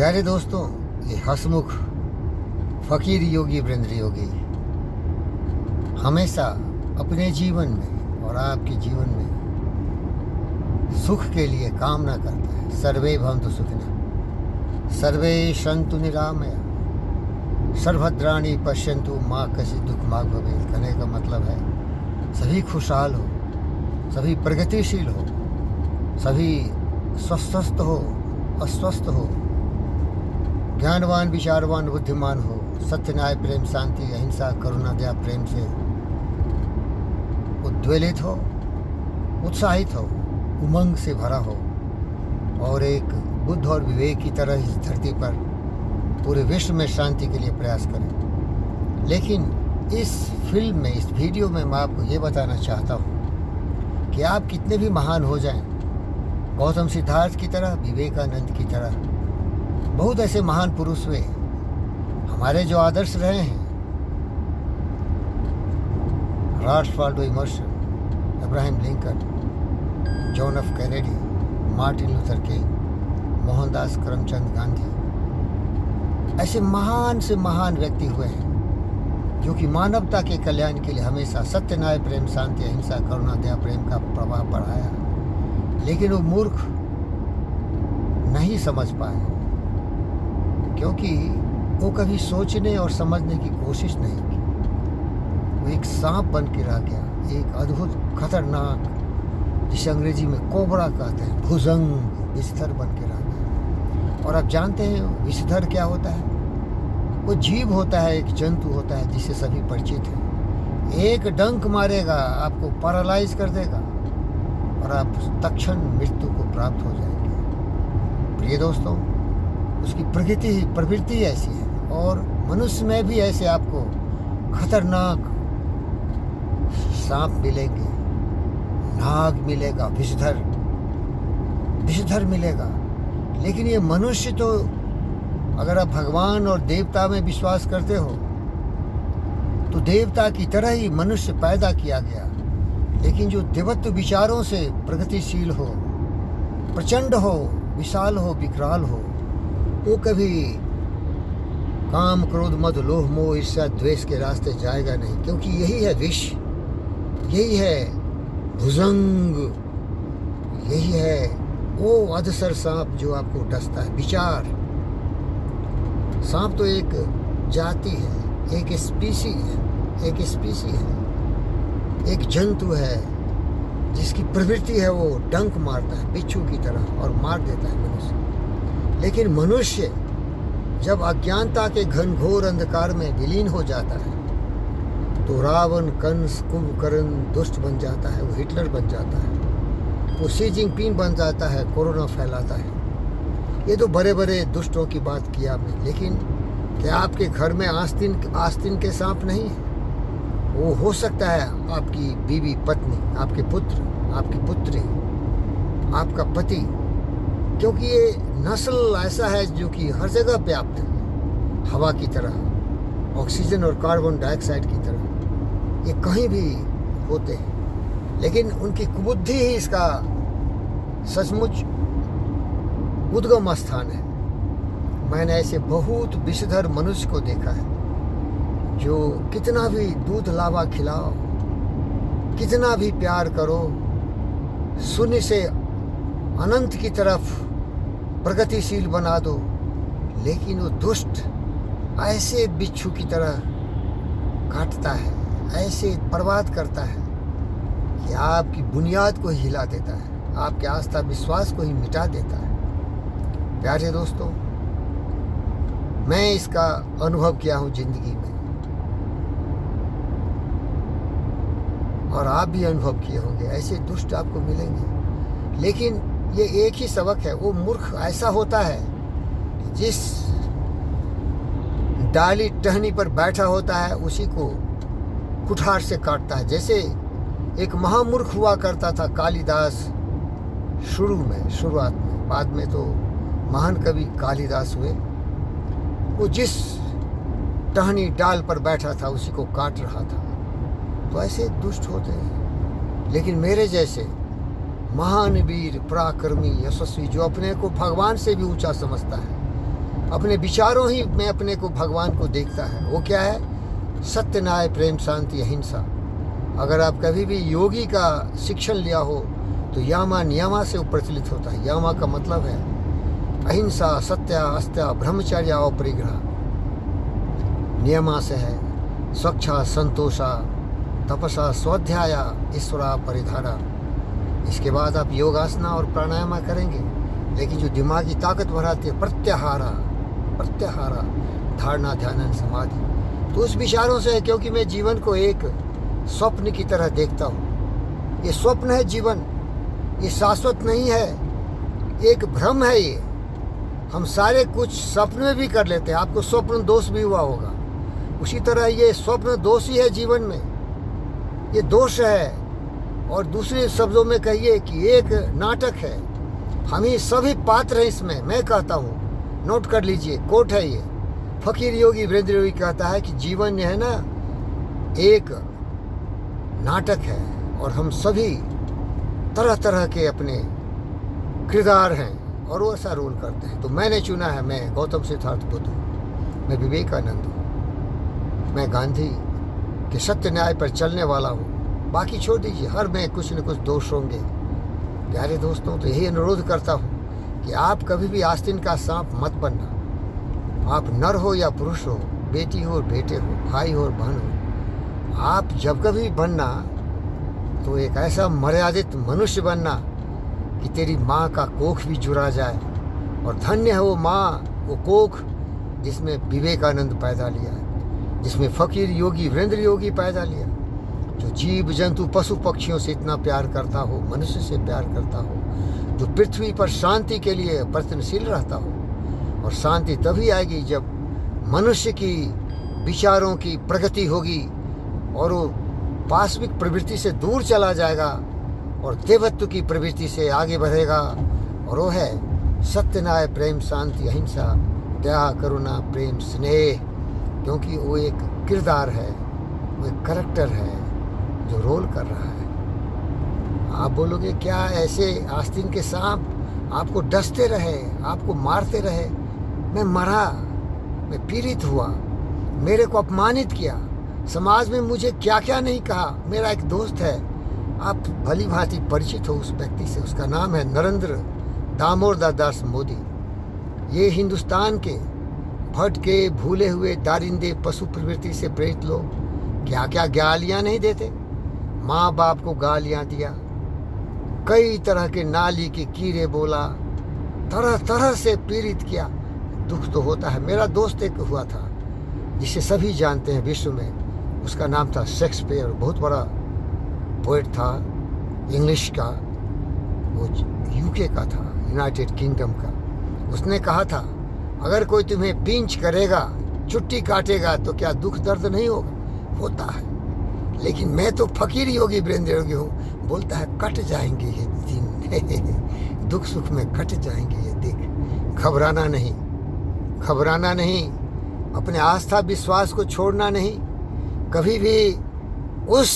प्यारे दोस्तों, ये हसमुख फकीर योगी वीरेंद्र योगी हमेशा अपने जीवन में और आपके जीवन में सुख के लिए कामना करता है। सर्वे भवन्तु सुखिनः, सर्वे सन्तु निरामया, सर्वभद्राणि पश्यन्तु मा कश्चित् दुःखमाग भवेत्। कहने का मतलब है सभी खुशहाल हो, सभी प्रगतिशील हो, सभी स्वस्थ हो, अस्वस्थ हो, ज्ञानवान विचारवान बुद्धिमान हो, सत्य न्याय प्रेम शांति अहिंसा करुणा दया प्रेम से उद्वेलित हो, उत्साहित हो, उमंग से भरा हो और एक बुद्ध और विवेक की तरह इस धरती पर पूरे विश्व में शांति के लिए प्रयास करें। लेकिन इस फिल्म में, इस वीडियो में मैं आपको ये बताना चाहता हूँ कि आप कितने भी महान हो जाएं, गौतम सिद्धार्थ की तरह, विवेकानंद की तरह, बहुत ऐसे महान पुरुष हुए हमारे जो आदर्श रहे हैं। Ralph Waldo immersion, Abraham Lincoln, John F Kennedy, Martin Luther king, Mohandas Karamchand Gandhi, ऐसे महान से महान व्यक्ति हुए हैं जो कि मानवता के कल्याण के लिए हमेशा सत्य न्याय प्रेम शांति अहिंसा करुणा दया प्रेम का प्रभाव बढ़ाया। लेकिन वो मूर्ख नहीं समझ पाए क्योंकि वो कभी सोचने और समझने की कोशिश नहीं की। वो एक सांप बन के रह गया, एक अद्भुत खतरनाक, जिसे अंग्रेजी में कोबरा कहते हैं, भुजंग विषधर बन के रह गया। और आप जानते हैं विषधर क्या होता है? वो जीव होता है, एक जंतु होता है जिससे सभी परिचित हैं। एक डंक मारेगा, आपको पैरालाइज कर देगा और आप तत्क्षण मृत्यु को प्राप्त हो जाएंगे। प्रिय दोस्तों, उसकी प्रवृत्ति ऐसी है और मनुष्य में भी ऐसे आपको खतरनाक सांप मिलेंगे, नाग मिलेगा, विषधर मिलेगा। लेकिन ये मनुष्य तो, अगर आप भगवान और देवता में विश्वास करते हो तो देवता की तरह ही मनुष्य पैदा किया गया। लेकिन जो देवत्व विचारों से प्रगतिशील हो, प्रचंड हो, विशाल हो, विकराल हो, वो कभी काम क्रोध मद लोभ मोह ईर्ष्या द्वेष के रास्ते जाएगा नहीं, क्योंकि यही है विष, यही है भुजंग, यही है वो अधसर सांप जो आपको डसता है। विचार, सांप तो एक जाति है, एक स्पीसी है, एक जंतु है जिसकी प्रवृत्ति है वो डंक मारता है बिच्छू की तरह और मार देता है मनुष्य। लेकिन मनुष्य जब अज्ञानता के घनघोर अंधकार में विलीन हो जाता है तो रावण, कंस, कुंभकर्ण दुष्ट बन जाता है, वो हिटलर बन जाता है, वो शी जिनपिंग बन जाता है, कोरोना फैलाता है। ये तो बड़े बड़े दुष्टों की बात की आपने। लेकिन क्या आपके घर में आस्तीन के सांप नहीं है? वो हो सकता है आपकी बीवी, पत्नी, आपके पुत्र, आपकी पुत्री, आपका पति, क्योंकि ये नस्ल ऐसा है जो कि हर जगह व्याप्त है, हवा की तरह, ऑक्सीजन और कार्बन डाइऑक्साइड की तरह, ये कहीं भी होते हैं। लेकिन उनकी कुबुद्धि ही इसका सचमुच उद्गम स्थान है। मैंने ऐसे बहुत विषधर मनुष्य को देखा है जो कितना भी दूध लावा खिलाओ, कितना भी प्यार करो, शून्य से अनंत की तरफ प्रगतिशील बना दो, लेकिन वो दुष्ट ऐसे बिच्छू की तरह काटता है, ऐसे बर्बाद करता है कि आपकी बुनियाद को हिला देता है, आपके आस्था विश्वास को ही मिटा देता है। प्यारे दोस्तों, मैं इसका अनुभव किया हूँ जिंदगी में और आप भी अनुभव किए होंगे। ऐसे दुष्ट आपको मिलेंगे। लेकिन ये एक ही सबक है, वो मूर्ख ऐसा होता है जिस डाली टहनी पर बैठा होता है उसी को कुठार से काटता है। जैसे एक महामूर्ख हुआ करता था कालिदास शुरुआत में, बाद में तो महान कवि कालिदास हुए। वो जिस टहनी डाल पर बैठा था उसी को काट रहा था। तो ऐसे दुष्ट होते हैं। लेकिन मेरे जैसे महान वीर, पराक्रमी, यशस्वी, जो अपने को भगवान से भी ऊंचा समझता है, अपने विचारों ही में अपने को भगवान को देखता है। वो क्या है? सत्य, न्याय, प्रेम, शांति, अहिंसा। अगर आप कभी भी योगी का शिक्षण लिया हो तो यामा नियमा से प्रचलित होता है। यामा का मतलब है अहिंसा, सत्य, अस्त्य, ब्रह्मचर्य और परिग्रह। नियमा से है स्वच्छा, संतोषा, तपसा, स्वाध्याया, ईश्वरा, परिधारा। इसके बाद आप योगासना और प्राणायाम करेंगे, लेकिन जो दिमागी ताकत बढ़ाती है प्रत्याहारा, प्रत्याहारा, धारणा, ध्यान, समाधि। तो उस विचारों से है, क्योंकि मैं जीवन को एक स्वप्न की तरह देखता हूँ। ये स्वप्न है जीवन, ये शाश्वत नहीं है, एक भ्रम है ये। हम सारे कुछ स्वप्न में भी कर लेते हैं। आपको स्वप्न दोष भी हुआ होगा, उसी तरह ये स्वप्न दोष ही है जीवन में, ये दोष है। और दूसरे शब्दों में कहिए कि एक नाटक है, हम ही सभी पात्र हैं इसमें। मैं कहता हूँ, नोट कर लीजिए, कोट है ये, फकीर योगी वीरेंद्र योगी कहता है कि जीवन है ना एक नाटक है, और हम सभी तरह तरह के अपने किरदार हैं और वो ऐसा रोल करते हैं। तो मैंने चुना है, मैं गौतम सिद्धार्थ बुद्ध हूँ, मैं विवेकानंद हूँ, मैं गांधी के सत्य न्याय पर चलने वाला हूँ। बाकी छोड़ दीजिए, हर में कुछ न कुछ दोष होंगे। प्यारे दोस्तों, तो यही अनुरोध करता हूँ कि आप कभी भी आस्तीन का सांप मत बनना। आप नर हो या पुरुष हो, बेटी हो और बेटे हो, भाई हो और बहन हो, आप जब कभी बनना तो एक ऐसा मर्यादित मनुष्य बनना कि तेरी माँ का कोख भी जुड़ा जाए। और धन्य है वो माँ, वो कोख जिसमें विवेकानंद पैदा लिया है, जिसमें फकीर योगी वीरेंद्र योगी पैदा लिया, जो जीव जंतु पशु पक्षियों से इतना प्यार करता हो, मनुष्य से प्यार करता हो, जो पृथ्वी पर शांति के लिए प्रयत्नशील रहता हो। और शांति तभी आएगी जब मनुष्य की विचारों की प्रगति होगी और वो पाशविक प्रवृत्ति से दूर चला जाएगा और देवत्व की प्रवृत्ति से आगे बढ़ेगा। और वो है सत्य, न्याय, प्रेम, शांति, अहिंसा, दया, करुणा, प्रेम, स्नेह। क्योंकि वो एक किरदार है, वो एक करैक्टर है जो रोल कर रहा है। आप बोलोगे क्या ऐसे आस्तीन के सांप आपको डसते रहे, आपको मारते रहे? मैं मरा, मैं पीड़ित हुआ, मेरे को अपमानित किया, समाज में मुझे क्या क्या नहीं कहा। मेरा एक दोस्त है, आप भली भांति परिचित हो उस व्यक्ति से, उसका नाम है नरेंद्र दामोदर दास मोदी। ये हिंदुस्तान के भटके भूले हुए दारिंदे पशु प्रवृत्ति से प्रेरित लोग क्या क्या गालियाँ नहीं देते। माँ बाप को गालियाँ दिया, कई तरह के नाली के कीड़े बोला, तरह तरह से पीड़ित किया। दुख तो होता है। मेरा दोस्त एक हुआ था जिसे सभी जानते हैं विश्व में, उसका नाम था शेक्सपियर, बहुत बड़ा पोएट था इंग्लिश का, वो यूके का था, यूनाइटेड किंगडम का। उसने कहा था अगर कोई तुम्हें पिंच करेगा, चुट्टी काटेगा तो क्या दुख दर्द नहीं होगा? होता है, लेकिन मैं तो फकीर योगी वीरेंद्र योगी हूँ। बोलता है कट जाएंगे ये दिन दुख सुख में कट जाएंगे ये दिन। घबराना नहीं, घबराना नहीं, अपने आस्था विश्वास को छोड़ना नहीं। कभी भी उस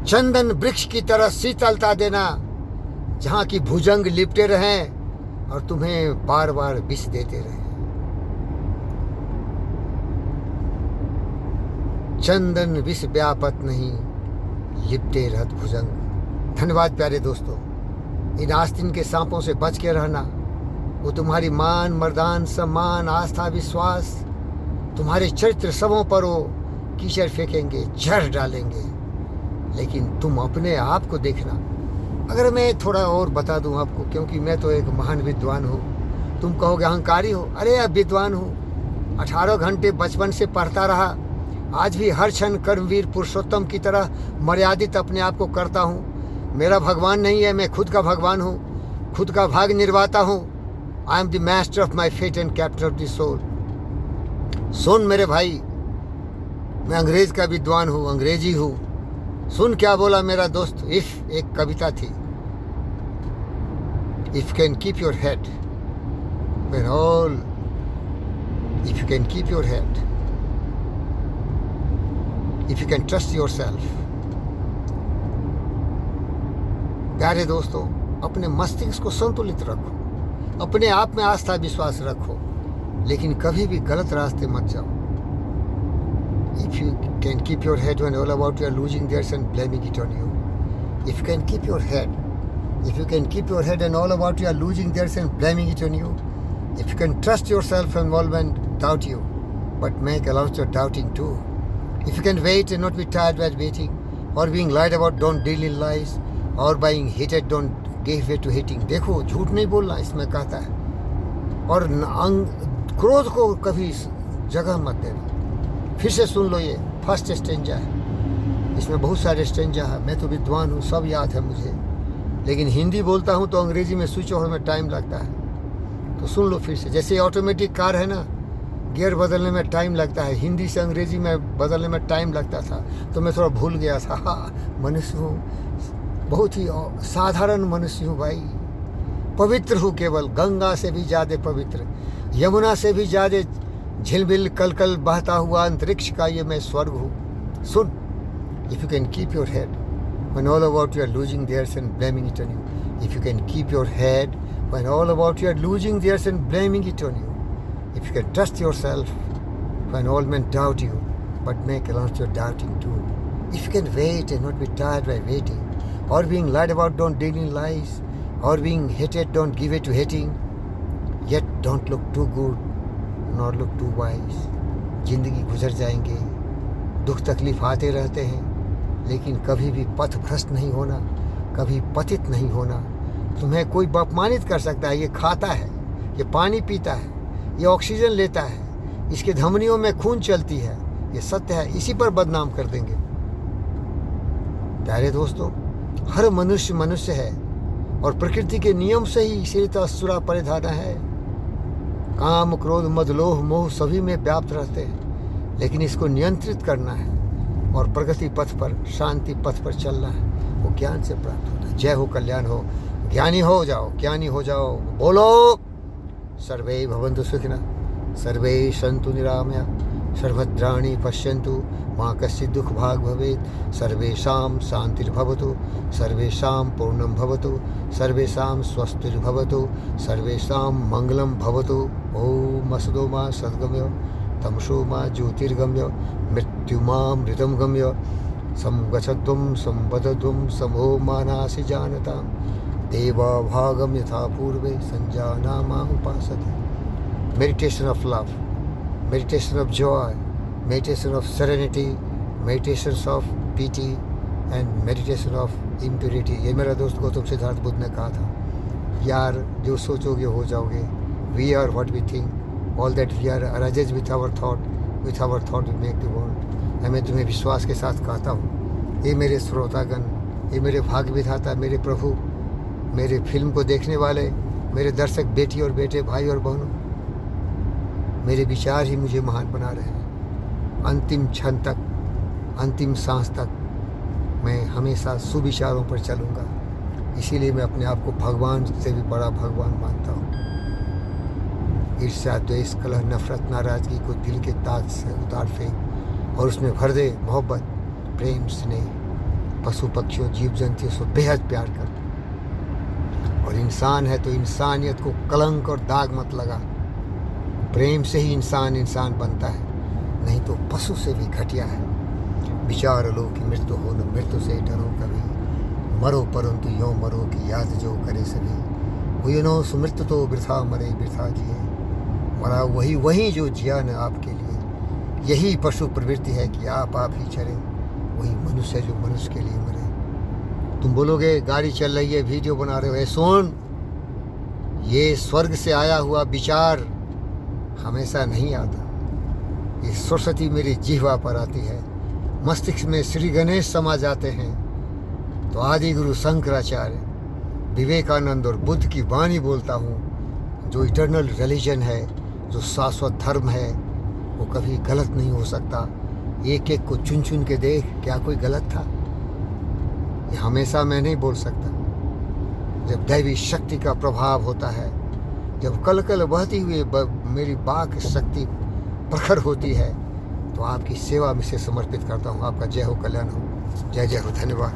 चंदन वृक्ष की तरह शीतलता देना जहाँ की भुजंग लिपटे रहें और तुम्हें बार बार विष देते रहें। चंदन विष व्यापत नहीं, लिपटे रहत भुजंग। धन्यवाद प्यारे दोस्तों। इन आस्तीन के सांपों से बच के रहना। वो तुम्हारी मान मर्दान सम्मान आस्था विश्वास, तुम्हारे चरित्र सबों पर वो कीचड़ फेंकेंगे, जहर डालेंगे। लेकिन तुम अपने आप को देखना। अगर मैं थोड़ा और बता दूं आपको, क्योंकि मैं तो एक महान विद्वान हूँ। तुम कहोगे अहंकारी हो, अरे अब विद्वान हूँ। 18 घंटे बचपन से पढ़ता रहा, आज भी हर क्षण कर्मवीर पुरुषोत्तम की तरह मर्यादित अपने आप को करता हूँ। मेरा भगवान नहीं है, मैं खुद का भगवान हूँ, खुद का भाग निर्वाता हूँ। I am the master of my fate and captain of the soul. सुन मेरे भाई, मैं अंग्रेज का विद्वान हूँ, अंग्रेजी हूँ। सुन क्या बोला मेरा दोस्त। इफ एक कविता थी, if can keep your head when all, if you can keep your head, if you can trust yourself। प्यारे दोस्तों, अपने मस्तिष्क को संतुलित रखो। अपने आप में आस्था विश्वास रखो, लेकिन कभी भी गलत रास्ते मत जाओ. If you can keep your head when all about you are losing theirs and blaming it on you. If you can keep your head and all about you are losing theirs and blaming it on you. If you can trust yourself and all men doubt you, but make allowance for doubting too. If you can wait and not be tired while waiting, or being lied about, don't deal in lies, or being hated, don't give way to hating. देखो, झूठ नहीं बोलना इसमें कहता है, और क्रोध को कभी जगह मत देना. फिर से सुन लो, ये फर्स्ट स्टेंजा है, इसमें बहुत सारे स्टेंजा है. मैं तो विद्वान हूँ, सब याद है मुझे, लेकिन हिंदी बोलता हूँ तो अंग्रेजी में स्विच ऑफ में टाइम लगता है. तो सुन लो फिर से. जैसे ऑटोमेटिक कार है ना, गियर बदलने में टाइम लगता है, हिंदी से अंग्रेजी में बदलने में टाइम लगता था, तो मैं थोड़ा भूल गया था. मनुष्य हूँ, बहुत ही साधारण मनुष्य हूँ भाई. पवित्र हूँ, केवल गंगा से भी ज़्यादा पवित्र, यमुना से भी ज़्यादा झिलमिल कल कल बहता हुआ अंतरिक्ष का ये मैं स्वर्ग हूँ. सुन. If you can keep your head when all about you are losing theirs and blaming it on you. If you can keep your head when all about you are losing theirs and blaming it on you. If you can trust yourself when all men doubt you, but make allowance for doubting too. If you can wait and not be tired by waiting, or being lied about, don't deal in lies, or being hated, don't give way to hating, yet don't look too good, nor look too wise. जिंदगी गुजर जाएंगे, दुख तकलीफ आते रहते हैं, लेकिन कभी भी पथ भ्रष्ट नहीं होना, कभी पतित नहीं होना. तुम्हें कोई अपमानित कर सकता है, ये खाता है, ये पानी पीता है, ये ऑक्सीजन लेता है, इसके धमनियों में खून चलती है, ये सत्य है, इसी पर बदनाम कर देंगे. प्यारे दोस्तों, हर मनुष्य मनुष्य है, और प्रकृति के नियम से ही शीत असुरा परिधान है. काम क्रोध मद लोभ मोह सभी में व्याप्त रहते हैं, लेकिन इसको नियंत्रित करना है और प्रगति पथ पर, शांति पथ पर चलना है. वो ज्ञान से प्राप्त होता है. जय हो, कल्याण हो, ज्ञानी हो जाओ, ज्ञानी हो जाओ. बोलो सर्वे भवन्तु सुखिनः, सर्वे सन्तु निरामया, सर्वभद्राणि पश्यन्तु, मा कश्चित् दुःख भाग् भवेत्. सर्वेषां शान्तिर्भवतु, सर्वेषां पूर्णं भवतु, सर्वेषां स्वस्तिर्भवतु, सर्वेषां मङ्गलं भवतु. ॐ असतो मा सद्गमय, तमसो मा ज्योतिर्गमय, मृत्युमामृतं गम्य, संगच्छध्वं संवदध्वं समो मानासि जानतां. देवाभागं यथा पूर्वे संजानामा उपासते. Meditation of love, meditation of joy, meditation of serenity, meditations of pity and meditation of impurity. ये मेरा दोस्त गौतम सिद्धार्थ बुद्ध ने कहा था, यार जो सोचोगे हो जाओगे. We are what we think. All that we are arises with our thought. With our thought we make the world. मैं तुम्हें विश्वास के साथ कहता हूँ, ये मेरे श्रोतागण, ये मेरे भाग्य विधाता, मेरे प्रभु, मेरे फिल्म को देखने वाले, मेरे दर्शक बेटी और बेटे, भाई और बहनों, मेरे विचार ही मुझे महान बना रहे हैं. अंतिम क्षण तक, अंतिम सांस तक मैं हमेशा सुविचारों पर चलूँगा. इसीलिए मैं अपने आप को भगवान से भी बड़ा भगवान मानता हूँ. ईर्ष्या द्वेष कलह नफरत नाराजगी को दिल के ताज से उतार फेंक और उसमें भर दे मोहब्बत प्रेम स्नेह. पशु पक्षियों जीव जंतुओं से बेहद प्यार कर, और इंसान है तो इंसानियत को कलंक और दाग मत लगा. प्रेम से ही इंसान इंसान बनता है, नहीं तो पशु से भी घटिया है. विचार लो कि मृत्यु हो न मृत्यु से डरो कभी, मरो परंतु यों मरो कि याद जो करे सभी. हुई नो सुमृत्यु तो वृथा मरे वृथा जिए, मरा वही जो जिया न आपके लिए. यही पशु प्रवृत्ति है कि आप ही चले, वही मनुष्य है जो मनुष्य के लिए मरे. तुम बोलोगे गाड़ी चल रही है, वीडियो बना रहे हो, सुन, ये स्वर्ग से आया हुआ विचार हमेशा नहीं आता. ये सरस्वती मेरी जिह्वा पर आती है, मस्तिष्क में श्री गणेश समा जाते हैं, तो आदि गुरु शंकराचार्य, विवेकानंद और बुद्ध की वाणी बोलता हूँ. जो इटर्नल रिलीजन है, जो शाश्वत धर्म है, वो कभी गलत नहीं हो सकता. एक एक को चुन चुन के देख, क्या कोई गलत था? ये हमेशा मैं नहीं बोल सकता. जब दैवी शक्ति का प्रभाव होता है, जब कल कल बहती हुई मेरी बाक शक्ति प्रखर होती है, तो आपकी सेवा में से समर्पित करता हूँ. आपका जय हो, कल्याण हो. जय जय हो, धन्यवाद.